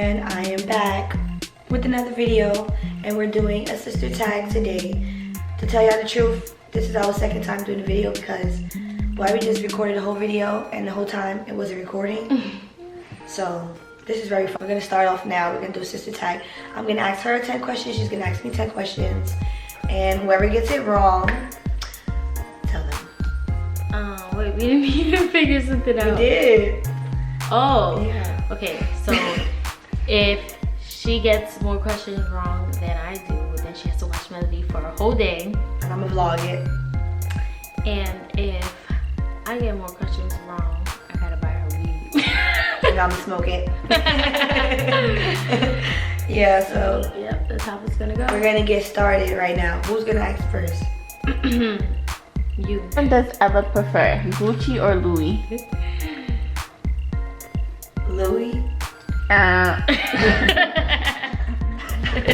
And I am back with another video, and we're doing a sister tag today. To tell y'all the truth, this is our second time doing the video because we just recorded the whole video and the whole time it wasn't recording. So this is very fun. We're gonna start off now. We're gonna do a sister tag. I'm gonna ask her 10 questions. She's gonna ask me 10 questions. And whoever gets it wrong, tell them. Wait, we didn't even figure something out. We did. Oh, yeah. Okay, so if she gets more questions wrong than I do, then she has to watch Melody for a whole day. And I'm gonna vlog it. And if I get more questions wrong, I gotta buy her weed. And I'm gonna smoke it. Yeah, so yep, that's how it's gonna go. we're gonna get started right now. Who's gonna ask first? You. Who does Ella prefer, Gucci or Louis? Louis?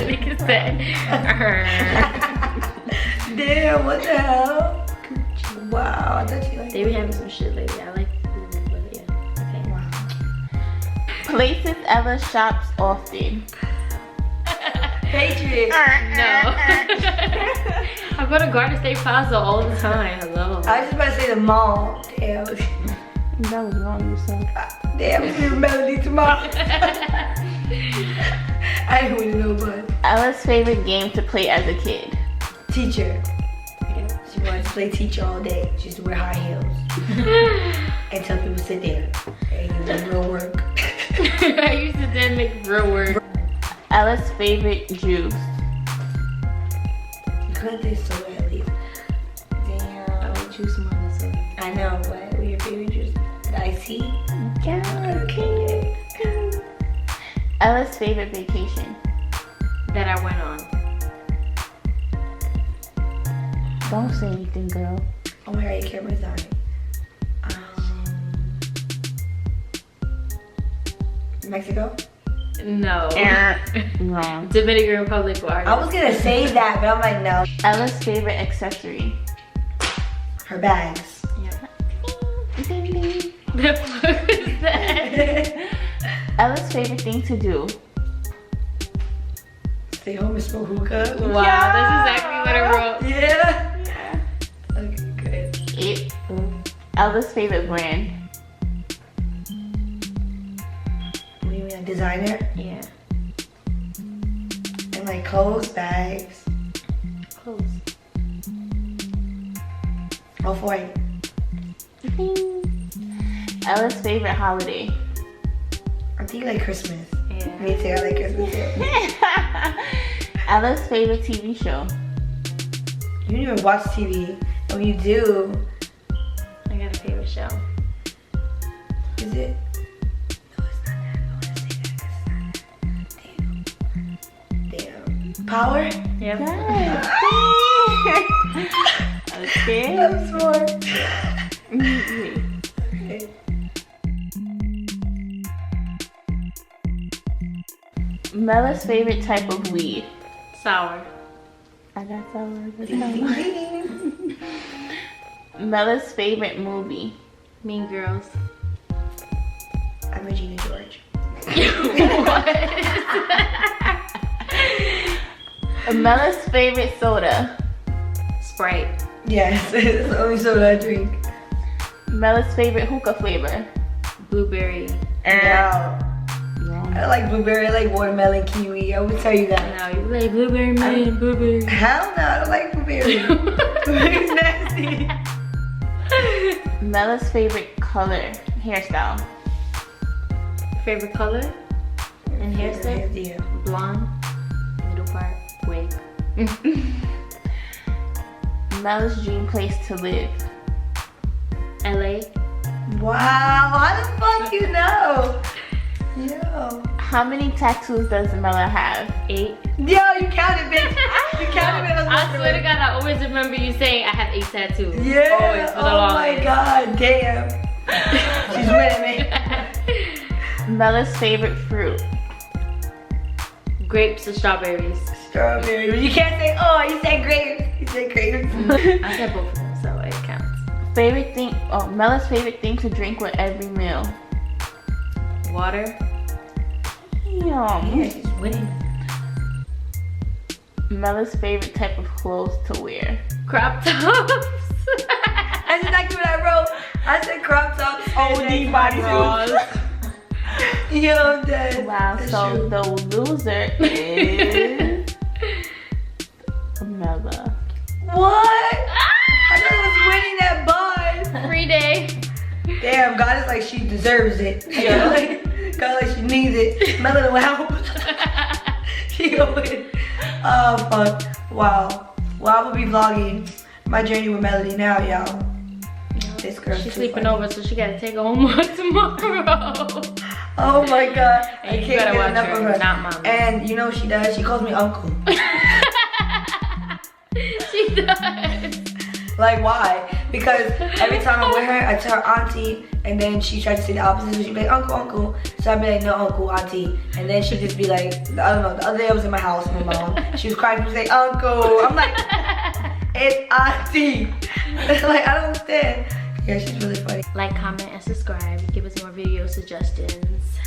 We can say. Damn, what the hell? Wow, I thought you liked They be having some shit lately. I like Louis, but yeah. Okay. Wow. Places Ella shops often. Patriot. No. I go to Garden State Plaza all the time. Hello. I was just about to say the mall. Damn. That was wrong, you said. Damn, it's gonna be Melody tomorrow. I didn't really know, but Ella's favorite game to play as a kid. teacher. Yeah. She wanted to play teacher all day. She used to wear high heels and tell people to sit there and do real work. I used to then make real work. Ella's favorite juice. You couldn't say soda at least. Damn. I would choose some other soda. I know, but what your favorite juice? The iced tea? Okay. Ella's favorite vacation. That I went on. Don't say anything, girl. Oh my god, your camera's on. Mexico? No. Wrong. Dominican Republic or I was gonna say that, but I'm like, no. Ella's favorite accessory. Her bags. Yeah. Ding, ding. The fuck is that? Ella's favorite thing to do. Stay home and smoke hookah. Wow, that's exactly what I wrote. Yeah. Yeah. Okay, good. Ella's favorite brand. What do you mean, a designer? Yeah. And like clothes, bags. Close. All for it. Ella's favorite holiday. I think you like Christmas. Yeah. Me too, I like Christmas too. Ella's favorite TV show. You don't even watch TV. And when you do, I got a favorite show. is it? No, it's not that. I want to say that. It's not that. Damn. Power? Yep. Okay. I'm smart. Okay. Okay. Mella's favorite type of weed. Sour. I got sour. Ding, ding, ding. Mella's favorite movie. Mean Girls. I'm Regina George. Mella's favorite soda. Sprite. Yes, it's the only soda I drink. Mella's favorite hookah flavor. Blueberry. Yeah. Wrong. I like blueberry, I like watermelon, kiwi. I would tell you that. No, you like blueberry man, blueberry. Hell no, I don't like blueberry. Blueberry's nasty. Mella's favorite color. Hairstyle. Favorite color? And hairstyle? Yeah. Blonde. Middle part. Wig. Mella's dream place to live. LA. Wow, how the fuck you know? Yo. How many tattoos does Mella have? 8. Yo, you counted, bitch. You counted it. I swear to God, I always remember you saying I have 8 tattoos. Yeah. Always for the Oh my longest. god, damn. She's winning me. Mella's favorite fruit. Grapes or strawberries. Strawberry. You can't say, oh, you said grapes. You said grapes. I said both of them, so it counts. Favorite thing, oh, Mella's favorite thing to drink with every meal. Water. Yeah, Damn. she's winning. Mella's favorite type of clothes to wear. Crop tops. That's exactly what I wrote. I said crop tops. OD bodysuits. Yo, I'm dead. Wow, That's so true. the loser is Mella. What? I thought I was winning that bond. Free day. Damn, God is like she deserves it. Yeah. God like she needs it. Melody will help. She gonna win. Oh fuck. Wow. Well, I will be vlogging my journey with Melody now, y'all. This girl. She's sleeping over, so she gotta take her homework tomorrow. Oh my god. And I you can't gotta get watch enough her, of her. not Mama. And you know what she does? She calls me uncle. She does. Like why? Because every time I'm with her, I tell her auntie, and then she tries to say the opposite. So she'd be like, uncle, uncle. So I'd be like, no, uncle, auntie. And then she'd just be like, I don't know, the other day I was in my house with my mom. She was crying, she was like, uncle. I'm like, it's auntie. Like, I don't understand. Yeah, she's really funny. Like, comment, and subscribe. Give us more video suggestions.